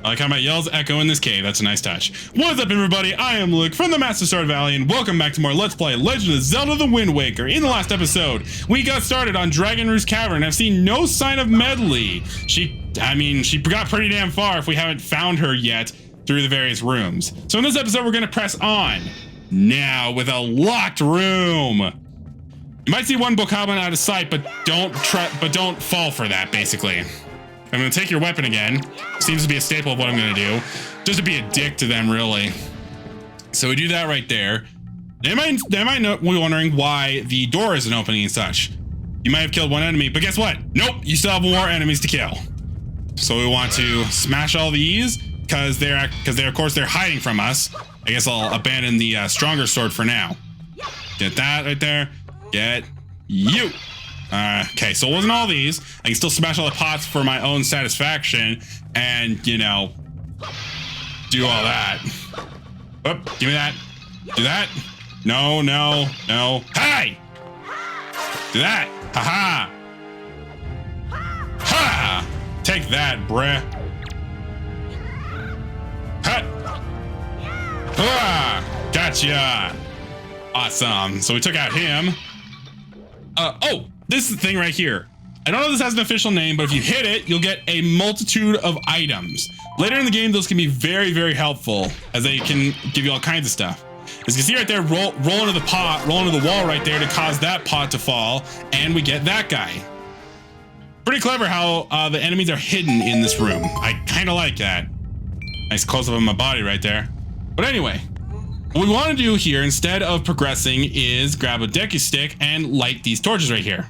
I like how my yells echo in this cave. That's a nice touch. What's up, everybody? I am Luke from the Master Sword Valley, and welcome back to more Let's Play Legend of Zelda the Wind Waker. In the last episode, we got started on Dragon Roost Cavern. I've seen no sign of Medli. She got pretty damn far if we haven't found her yet through the various rooms. So in this episode, we're going to press on. Now, with a locked room. You might see one bokoblin out of sight, but don't fall for that, basically. I'm going to take your weapon again. Seems to be a staple of what I'm going to do. Just to be a dick to them, really. So we do that right there. They might be wondering why the door isn't opening and such. You might have killed one enemy, but guess what? Nope, you still have more enemies to kill. So we want to smash all these because they're of course they're hiding from us. I guess I'll abandon the stronger sword for now. Get that right there. Get you. Okay, so it wasn't all these. I can still smash all the pots for my own satisfaction and, you know, do all that. Oop, give me that. Do that. No, no, no. Hey! Do that. Ha-ha. Ha! Take that, bruh. Ha! Ha! Gotcha. Awesome. So we took out him. Oh! This is the thing right here. I don't know if this has an official name, but if you hit it, you'll get a multitude of items. Later in the game, those can be very, very helpful as they can give you all kinds of stuff. As you can see right there, roll into the pot, roll into the wall right there to cause that pot to fall, and we get that guy. Pretty clever how the enemies are hidden in this room. I kind of like that. Nice close-up of my body right there. But anyway, what we want to do here, instead of progressing, is grab a Deku stick and light these torches right here.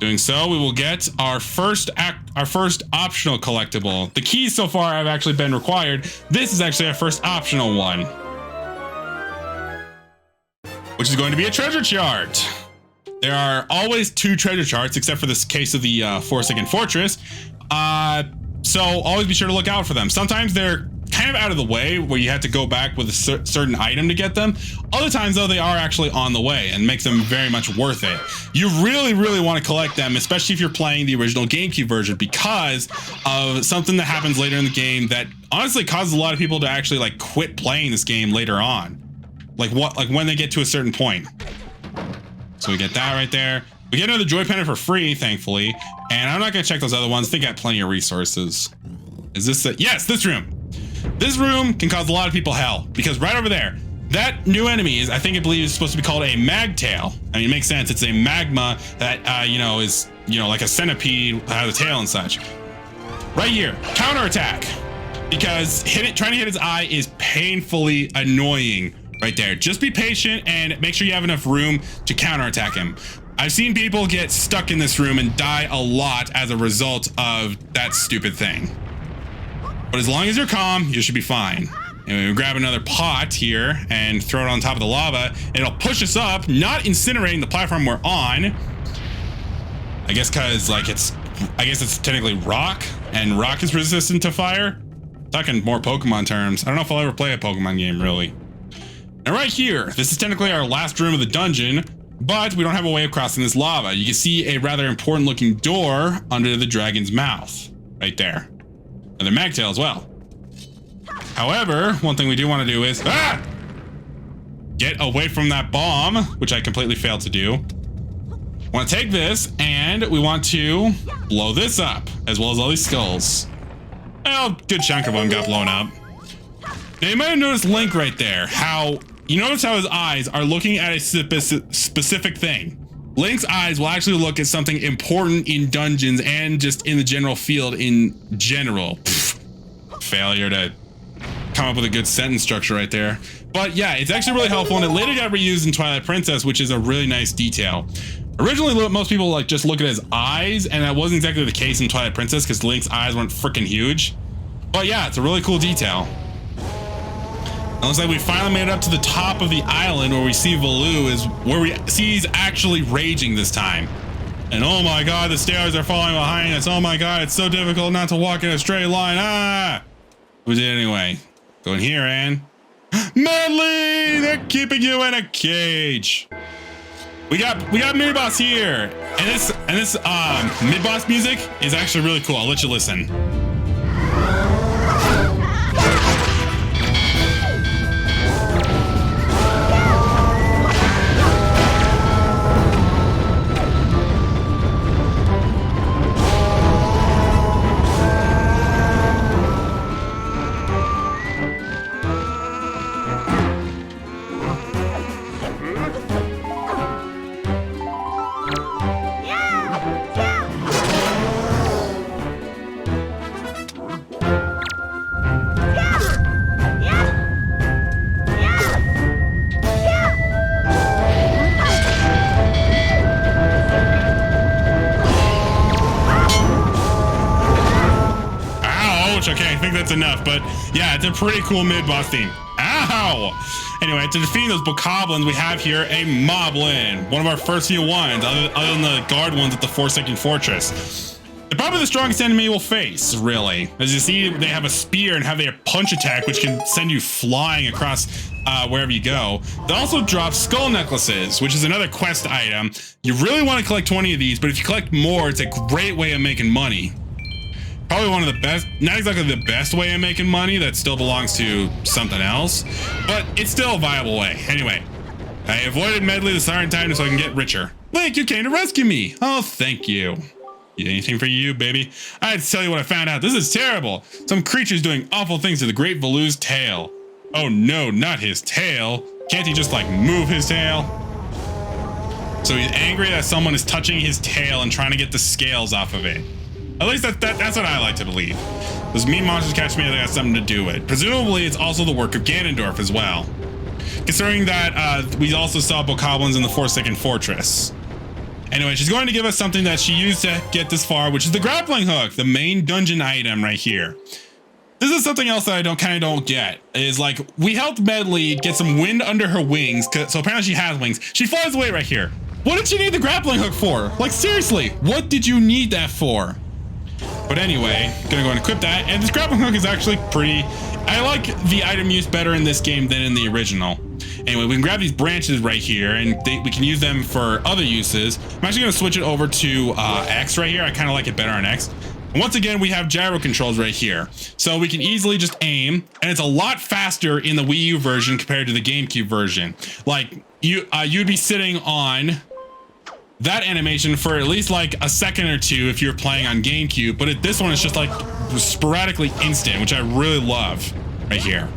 Doing so, we will get our first optional collectible. The keys so far have actually been required. This is actually our first optional one, which is going to be a treasure chart. There are always two treasure charts, except for this case of the Forsaken Fortress. So always be sure to look out for them. Sometimes they're kind of out of the way where you have to go back with a certain item to get them. Other times though, they are actually on the way and makes them very much worth it. You really want to collect them, especially if you're playing the original GameCube version, because of something that happens later in the game that honestly causes a lot of people to actually like quit playing this game later on. Like when they get to a certain point. So we get that right there. We get another joy pendant for free, thankfully. And I'm not going to check those other ones. They got plenty of resources. Is this it? Yes, this room. This room can cause a lot of people hell, because right over there, that new enemy is, I believe is supposed to be called a magtail. I mean, it makes sense. It's a magma that, is, like a centipede, has a tail and such. Right here, counterattack, because trying to hit his eye is painfully annoying right there. Just be patient and make sure you have enough room to counterattack him. I've seen people get stuck in this room and die a lot as a result of that stupid thing. But as long as you're calm, you should be fine. And we grab another pot here and throw it on top of the lava. And it'll push us up, not incinerating the platform we're on. I guess because it's technically rock, and rock is resistant to fire. Talking more Pokemon terms. I don't know if I'll ever play a Pokemon game, really. And right here, this is technically our last room of the dungeon, but we don't have a way of crossing this lava. You can see a rather important looking door under the dragon's mouth, right there. And they're magtail as well. However, one thing we do want to do is get away from that bomb, which I completely failed to do. Want to take this and we want to blow this up, as well as all these skulls. Well, good chunk of them got blown up. Now you might have noticed Link right there. You notice how his eyes are looking at a specific thing. Link's eyes will actually look at something important in dungeons and just in the general field in general. Failure to come up with a good sentence structure right there. But yeah, it's actually really helpful, and it later got reused in Twilight Princess, which is a really nice detail. Originally, most people just look at his eyes, and that wasn't exactly the case in Twilight Princess because Link's eyes weren't freaking huge. But yeah, it's a really cool detail. It looks like we finally made it up to the top of the island where we see Valoo he's actually raging this time. And oh my god, the stairs are falling behind us. Oh my god, it's so difficult not to walk in a straight line. We did anyway. Go in here and... Medli! They're keeping you in a cage. We got mid boss here, and this mid boss music is actually really cool. I'll let you listen. Okay, I think that's enough, but yeah, it's a pretty cool mid-boss theme. Ow! Anyway, to defeat those bokoblins, we have here a moblin, one of our first few ones, other than the guard ones at the Forsaken Fortress. They're probably the strongest enemy we'll face, really. As you see, they have a spear and have their punch attack, which can send you flying across wherever you go. They also drop skull necklaces, which is another quest item. You really want to collect 20 of these, but if you collect more, it's a great way of making money. Probably one of the best, not exactly the best way of making money, that still belongs to something else, but it's still a viable way. Anyway, I avoided Medli this entire time so I can get richer. Link, you came to rescue me. Oh, thank you. Anything for you, baby? I had to tell you what I found out. This is terrible. Some creature's doing awful things to the great Valoo's tail. Oh no, not his tail. Can't he just like move his tail? So he's angry that someone is touching his tail and trying to get the scales off of it. At least that's what I like to believe. Those mean monsters catch me, they got something to do with it. Presumably, it's also the work of Ganondorf as well. Considering that we also saw bokoblins in the Forsaken Fortress. Anyway, she's going to give us something that she used to get this far, which is the grappling hook, the main dungeon item right here. This is something else that I kind of don't get. Is like, we helped Medli get some wind under her wings, so apparently she has wings. She flies away right here. What did she need the grappling hook for? Like, seriously, what did you need that for? But anyway, gonna go and equip that, and this grappling hook is actually pretty. I like the item used better in this game than in the original. Anyway, we can grab these branches right here, and we can use them for other uses. I'm actually gonna switch it over to X right here. I kind of like it better on X. And once again, we have gyro controls right here, so we can easily just aim, and it's a lot faster in the Wii U version compared to the GameCube version. Like you'd be sitting on that animation for at least like a second or two if you're playing on GameCube, but this one is just like sporadically instant, which I really love right here.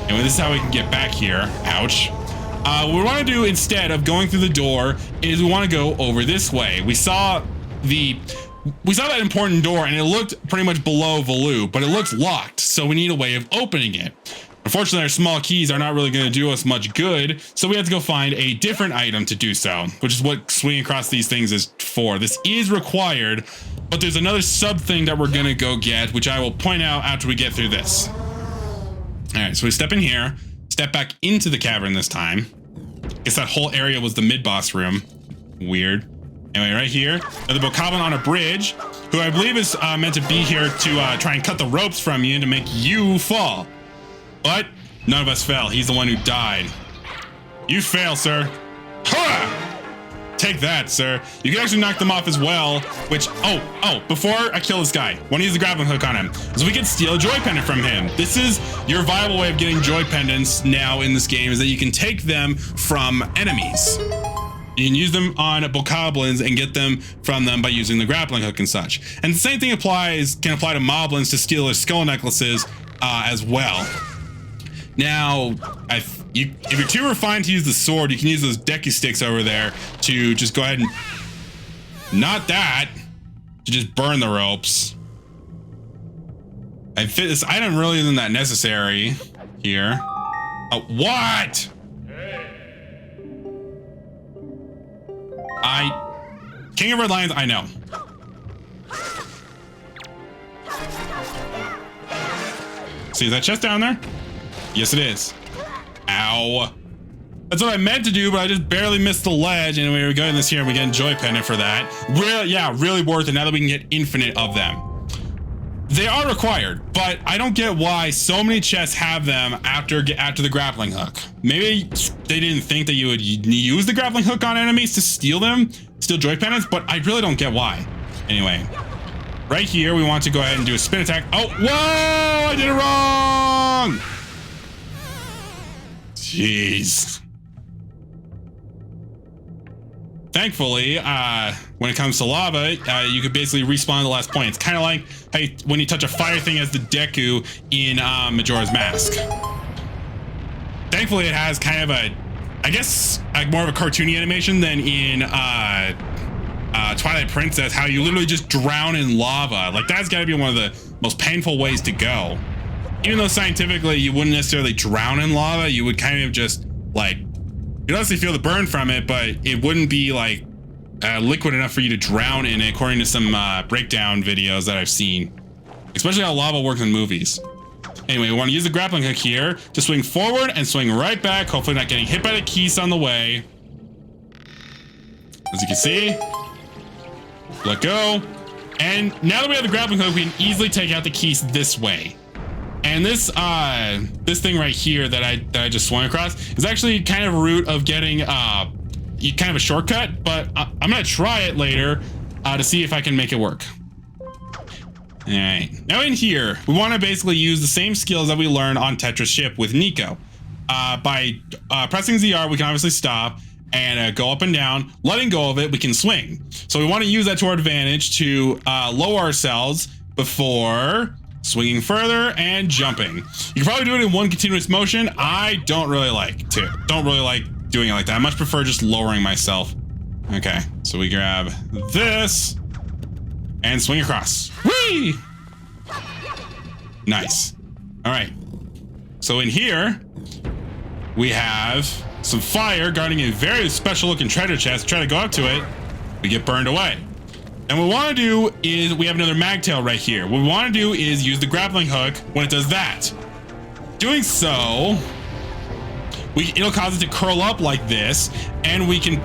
Anyway, this is how we can get back here. Ouch. What we want to do instead of going through the door is we want to go over this way. We saw that important door and it looked pretty much below Valoo, but it looks locked, so we need a way of opening it. Unfortunately, our small keys are not really going to do us much good, so we have to go find a different item to do so, which is what swinging across these things is for. This is required, but there's another sub thing that we're going to go get, which I will point out after we get through this. All right, so we step in here, step back into the cavern this time. Guess that whole area was the mid-boss room. Weird. Anyway, right here, the bokoblin on a bridge, who I believe is meant to be here to try and cut the ropes from you and to make you fall. But none of us fell. He's the one who died. You fail, sir. Ha! Take that, sir. You can actually knock them off as well, which, before I kill this guy, want to use the grappling hook on him, so we can steal a joy pendant from him. This is your viable way of getting joy pendants now in this game, is that you can take them from enemies. You can use them on bokoblins and get them from them by using the grappling hook and such. And the same thing can apply to moblins to steal their skull necklaces as well. Now, if you're too refined to use the sword, you can use those decky sticks over there to just go ahead and, not that, to just burn the ropes. This item really isn't that necessary here. Oh, what? King of Red Lions, I know. See that chest down there? Yes, it is. Ow. That's what I meant to do, but I just barely missed the ledge. And we were going this here and we get a joy pendant for that. Really worth it now that we can get infinite of them. They are required, but I don't get why so many chests have them after the grappling hook. Maybe they didn't think that you would use the grappling hook on enemies to steal them, steal joy pendants, but I really don't get why. Anyway, right here, we want to go ahead and do a spin attack. Oh, whoa, I did it wrong. Jeez. Thankfully, when it comes to lava, you could basically respawn the last point. It's kind of like how when you touch a fire thing as the Deku in Majora's Mask. Thankfully, it has kind of a, I guess, like more of a cartoony animation than in Twilight Princess, how you literally just drown in lava. Like, that's got to be one of the most painful ways to go. Even though scientifically you wouldn't necessarily drown in lava, you would kind of just like, you'd honestly feel the burn from it, but it wouldn't be like liquid enough for you to drown in it, according to some breakdown videos that I've seen, especially how lava works in movies. Anyway, we want to use the grappling hook here to swing forward and swing right back, hopefully not getting hit by the keys on the way. As you can see, let go. And now that we have the grappling hook, we can easily take out the keys this way. And this this thing right here that I just swung across is actually kind of a route of getting kind of a shortcut, but I'm gonna try it later to see if I can make it work. All right, now in here, we want to basically use the same skills that we learned on Tetris Ship with Nico. By pressing ZR, we can obviously stop and go up and down. Letting go of it, we can swing. So we want to use that to our advantage to lower ourselves before swinging further and jumping. You can probably do it in one continuous motion. I don't really like doing it like that. I much prefer just lowering myself. Okay, so we grab this and swing across. Whee! Nice. All right. So in here, we have some fire guarding a very special looking treasure chest. Try to go up to it, we get burned away. And what we want to do is, we have another magtail right here. What we want to do is use the grappling hook when it does that. Doing so, it'll cause it to curl up like this, and we can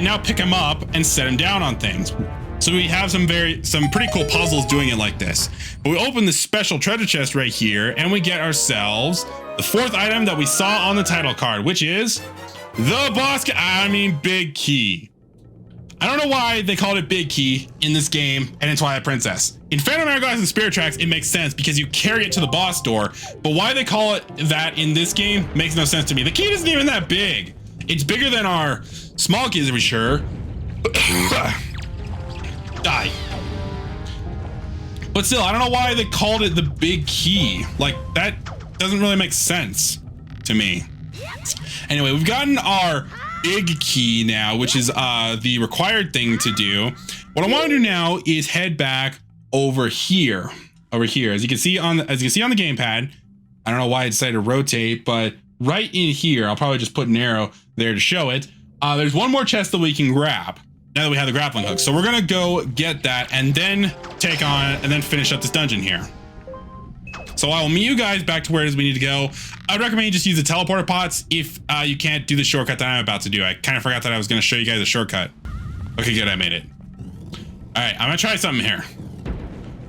now pick him up and set him down on things. So we have some pretty cool puzzles doing it like this. But we open this special treasure chest right here, and we get ourselves the fourth item that we saw on the title card, which is the big key. I don't know why they called it Big Key in this game and in Twilight Princess. In Phantom Hourglass and Spirit Tracks, it makes sense because you carry it to the boss door. But why they call it that in this game makes no sense to me. The key isn't even that big. It's bigger than our small keys, to be sure. Die. But still, I don't know why they called it the Big Key. Like, that doesn't really make sense to me. Anyway, we've gotten our big key now, which is the required thing to do. What I want to do now is head back over here. As you can see on the gamepad. I don't know why I decided to rotate, but right in here, I'll probably just put an arrow there to show it. There's one more chest that we can grab now that we have the grappling hook. So we're gonna go get that and then finish up this dungeon here. So I will meet you guys back to where it is we need to go. I'd recommend you just use the teleporter pots if you can't do the shortcut that I'm about to do. I kind of forgot that I was going to show you guys a shortcut. Okay, good, I made it. All right, I'm going to try something here.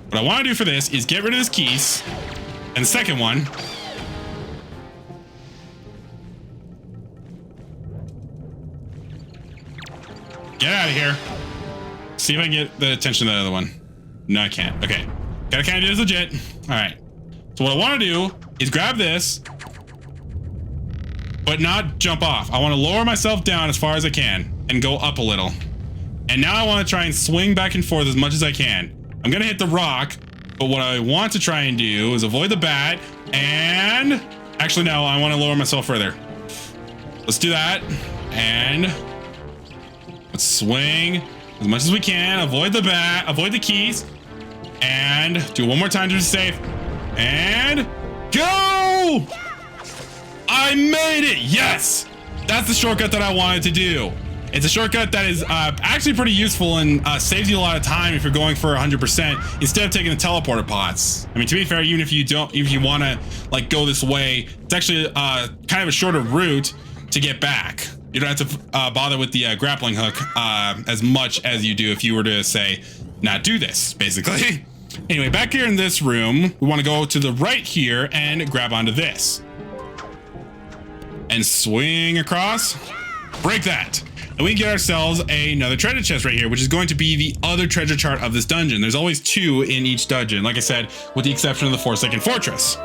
What I want to do for this is get rid of this keys. And the second one, get out of here. See if I can get the attention of the other one. No, I can't. Okay, gotta kind of do this legit. All right. So what I want to do is grab this, but not jump off. I want to lower myself down as far as I can and go up a little. And now I want to try and swing back and forth as much as I can. I'm going to hit the rock, but what I want to try and do is avoid the bat and actually, no, I want to lower myself further. Let's do that. And let's swing as much as we can. Avoid the bat, avoid the keys, and do it one more time to be safe. And go! I made it! Yes! That's the shortcut that I wanted to do. It's a shortcut that is actually pretty useful and saves you a lot of time if you're going for 100% instead of taking the teleporter pots. I mean, to be fair, even if you want to like go this way, it's actually kind of a shorter route to get back. You don't have to bother with the grappling hook as much as you do if you were to say not do this, basically. Anyway, back here in this room, we want to go to the right here and grab onto this. And swing across. Break that. And we get ourselves another treasure chest right here, which is going to be the other treasure chart of this dungeon. There's always 2 in each dungeon, like I said, with the exception of the Forsaken Fortress.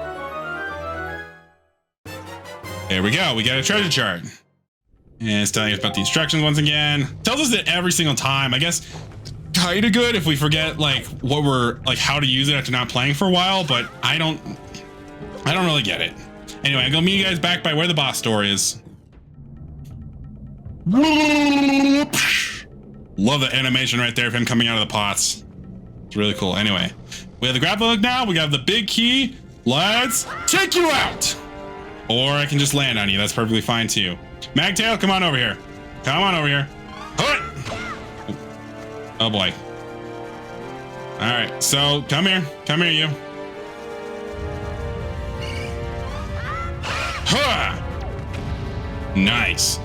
There we go. We got a treasure chart. And it's telling us about the instructions once again. Tells us that every single time. I guess kind of good if we forget like what we're like how to use it after not playing for a while, but I don't really get it. Anyway, I'm gonna meet you guys back by where the boss door is. Love the animation right there of him coming out of the pots. It's really cool. Anyway, we have the grappling hook now. We got the big key. Let's take you out. Or I can just land on you. That's perfectly fine too. Magtail, come on over here. Come on over here. Oh boy. All right, so come here. Come here, you. Nice.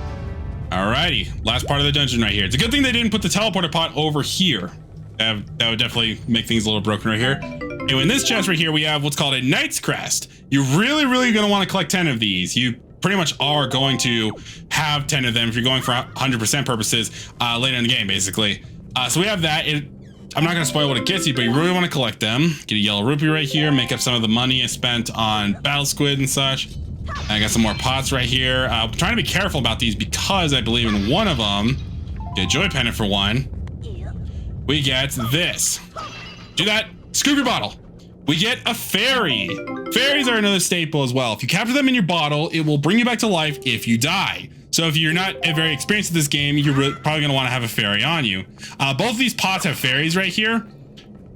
Alrighty, last part of the dungeon right here. It's a good thing they didn't put the teleporter pot over here. That would definitely make things a little broken right here. Anyway, in this chest right here, we have what's called a Knight's Crest. You're really going to want to collect 10 of these. You pretty much are going to have 10 of them if you're going for 100% purposes later in the game, basically. So we have that. I'm not going to spoil what it gets you, but you really want to collect them. Get a yellow rupee right here, make up some of the money I spent on battle squid and such. I got some more pots right here. I'm trying to be careful about these because I believe in one of them. Get a joy pendant for one. We get this. Do that. Scoop your bottle. We get a fairy. Fairies are another staple as well. If you capture them in your bottle, it will bring you back to life if you die. So if you're not very experienced at this game, you're probably going to want to have a fairy on you. Both of these pots have fairies right here.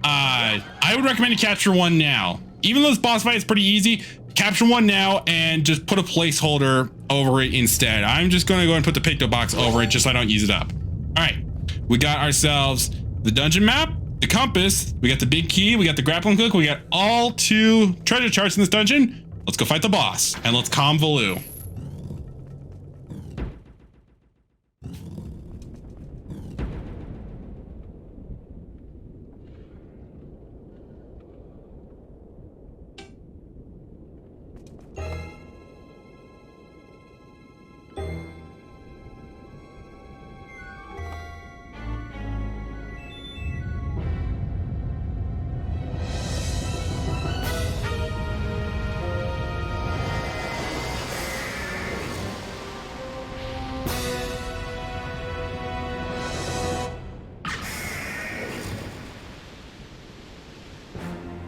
I would recommend you capture one now. Even though this boss fight is pretty easy, capture one now and just put a placeholder over it instead. I'm just going to go and put the picto box over it just so I don't use it up. All right, we got ourselves the dungeon map, the compass, we got the big key, we got the grappling hook, we got all 2 treasure charts in this dungeon. Let's go fight the boss and let's calm Valoo.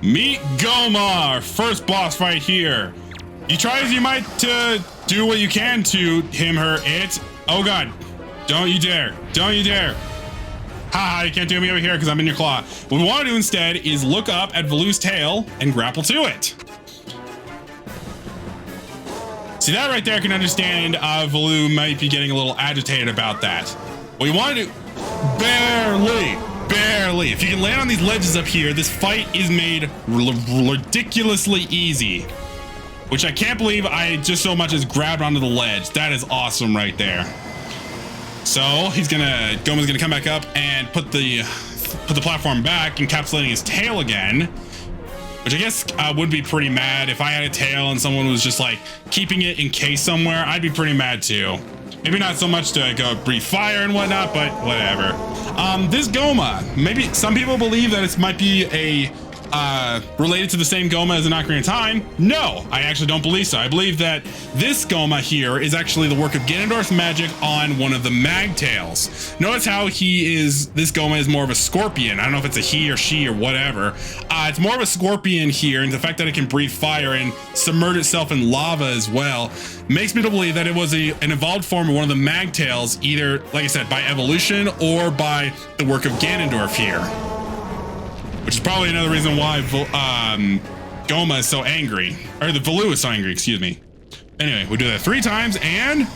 Meet Goma, our first boss fight here. You try as you might to do what you can to him, her, it. Oh god, don't you dare, don't you dare. Haha, you can't do me over here because I'm in your claw. What we want to do instead is look up at Valoo's tail and grapple to it. See that right there, I can understand Valoo might be getting a little agitated about that. What we want to do, barely. If you can land on these ledges up here, this fight is made ridiculously easy. Which I can't believe I just so much as grabbed onto the ledge. That is awesome right there. So Goma's gonna come back up and put the platform back, encapsulating his tail again. Which I guess I would be pretty mad if I had a tail and someone was just like keeping it in case somewhere. I'd be pretty mad too. Maybe not so much to go breathe fire and whatnot, but whatever. This Goma, maybe some people believe that it might be a related to the same Goma as an Ocarina of Time. No, I actually don't believe so. I believe that this Goma here is actually the work of Ganondorf's magic on one of the Magtails. Notice how this Goma is more of a scorpion. I don't know if it's a he or she or whatever. It's more of a scorpion here, and the fact that it can breathe fire and submerge itself in lava as well makes me to believe that it was an evolved form of one of the Magtails, either, like I said, by evolution or by the work of Ganondorf here. Which is probably another reason why Goma is so angry. Or the Valoo is so angry, excuse me. Anyway, we do that 3 times and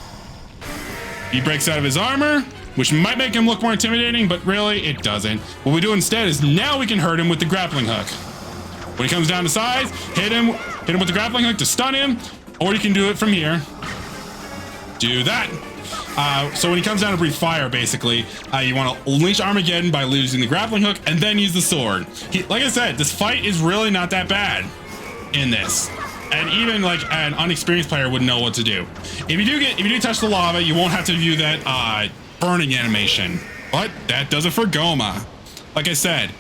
he breaks out of his armor, which might make him look more intimidating, but really it doesn't. What we do instead is now we can hurt him with the grappling hook. When he comes down to size, hit him with the grappling hook to stun him, or you can do it from here. Do that. So when he comes down to breathe fire, basically, you want to unleash Armageddon by losing the grappling hook and then use the sword. Like I said, this fight is really not that bad in this. And even like an unexperienced player would know what to do. If you do touch the lava, you won't have to view that burning animation. But that does it for Goma. Like I said,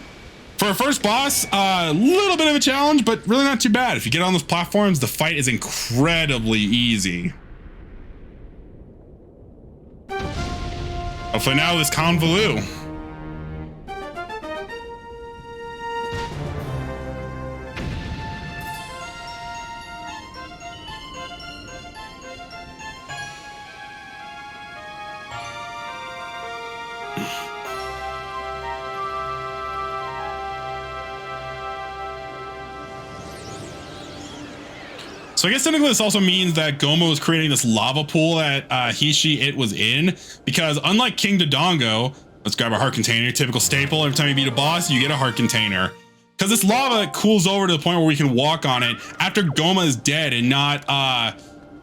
for a first boss, a little bit of a challenge, but really not too bad. If you get on those platforms, the fight is incredibly easy. Hopefully now this Valoo. So I guess technically this also means that Goma was creating this lava pool that it was in, because unlike King Dodongo, let's grab a heart container, typical staple. Every time you beat a boss, you get a heart container. Because this lava cools over to the point where we can walk on it after Goma is dead and not,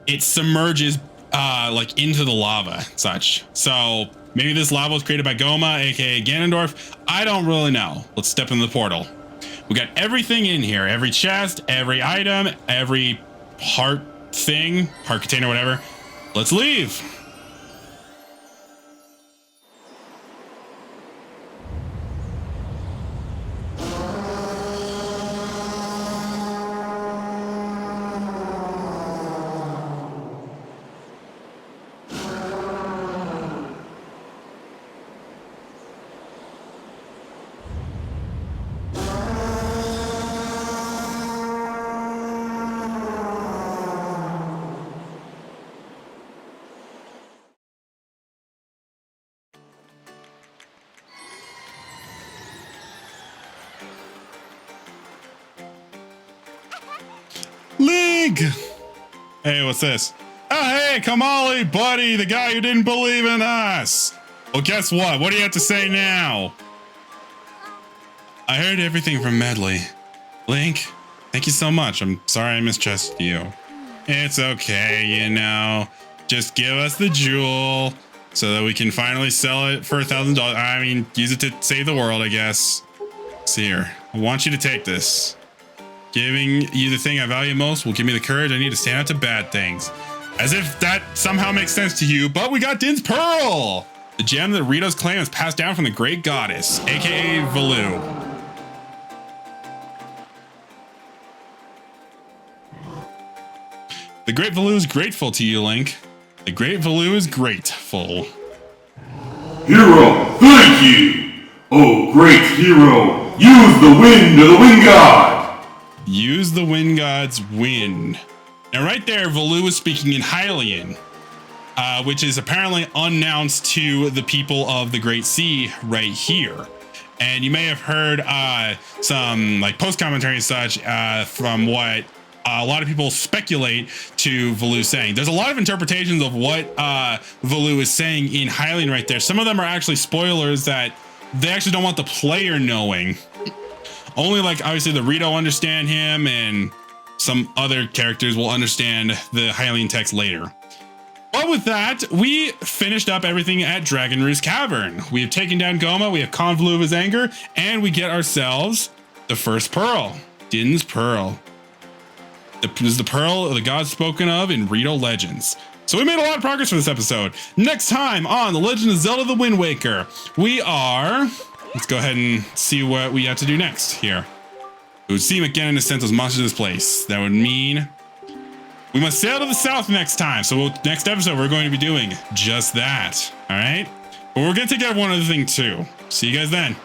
it submerges like into the lava and such. So maybe this lava was created by Goma, aka Ganondorf. I don't really know. Let's step into the portal. We got everything in here, every chest, every item, every heart thing, heart container, whatever. Let's leave. Link! Hey, what's this? Oh, hey, Kamali, buddy, the guy who didn't believe in us. Well, guess what? What do you have to say now? I heard everything from Medli. Link, thank you so much. I'm sorry I mistrusted you. It's okay, you know. Just give us the jewel so that we can finally sell it for $1,000. I mean, use it to save the world, I guess. See here. I want you to take this. Giving you the thing I value most will give me the courage I need to stand up to bad things. As if that somehow makes sense to you, but we got Din's Pearl! The gem that Rito's claim is passed down from the Great Goddess, aka Valoo. The Great Valoo is grateful to you, Link. The Great Valoo is grateful. Hero, thank you! Oh, great hero, use the wind of the wind god! Use the wind god's wind. Now right there, Valoo is speaking in Hylian, which is apparently unannounced to the people of the Great Sea right here. And you may have heard some like post commentary and such from what a lot of people speculate to Valoo saying. There's a lot of interpretations of what Valoo is saying in Hylian right there. Some of them are actually spoilers that they actually don't want the player knowing. Only like obviously the Rito understand him, and some other characters will understand the Hylian text later. But with that, we finished up everything at Dragon Roost Cavern. We have taken down Goma, we have Valoo of his anger, and we get ourselves the first pearl, Din's Pearl. This is the pearl of the gods spoken of in Rito Legends. So we made a lot of progress for this episode. Next time on The Legend of Zelda the Wind Waker, we are... Let's go ahead and see what we have to do next here. It would seem again to send those monsters to this place. That would mean we must sail to the south next time. So next episode, we're going to be doing just that. All right. But we're going to take out one other thing too. See you guys then.